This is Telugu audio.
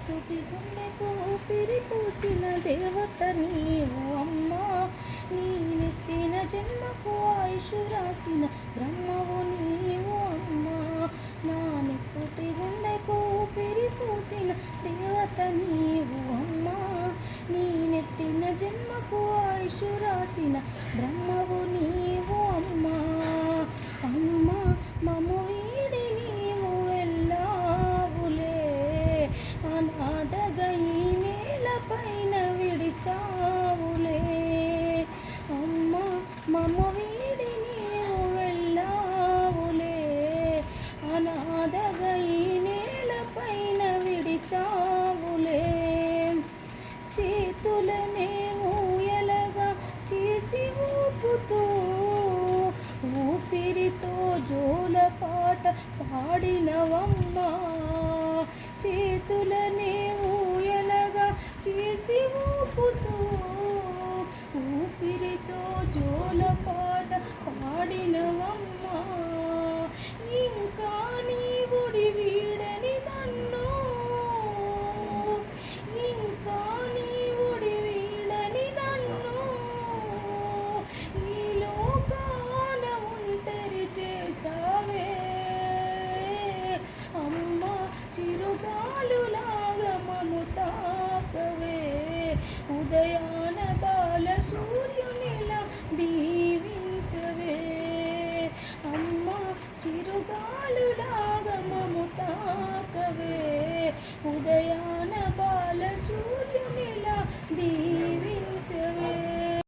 నెత్తుటి గుండెకు ఊపిరి పూసిన దేవత నీవు అమ్మా. నీ నెత్తిన జన్మకు ఆయుషు రాసిన బ్రహ్మవు నీవు అమ్మా. నా నెత్తుటి గుండెకు ఊపిరి పూసిన దేవత నీవు అమ్మా. నీ నెత్తిన జన్మకు ఆయుషు రాసిన బ్రహ్మవు నీవు అమ్మా. అమ్మా మము వీడి నీవు వెళ్ళావులే, అనాథగా ఈ నేల పైన విడిచావులే. అమ్మా మము వీడి నీవు వెళ్ళావులే, అనాథగా ఈ నేల పైన విడిచావులే. చేతులనే ఊయలగా చేసి ఊపుతూ ఊపిరితో జోలపాట పాడినవమ్మా. చేతుల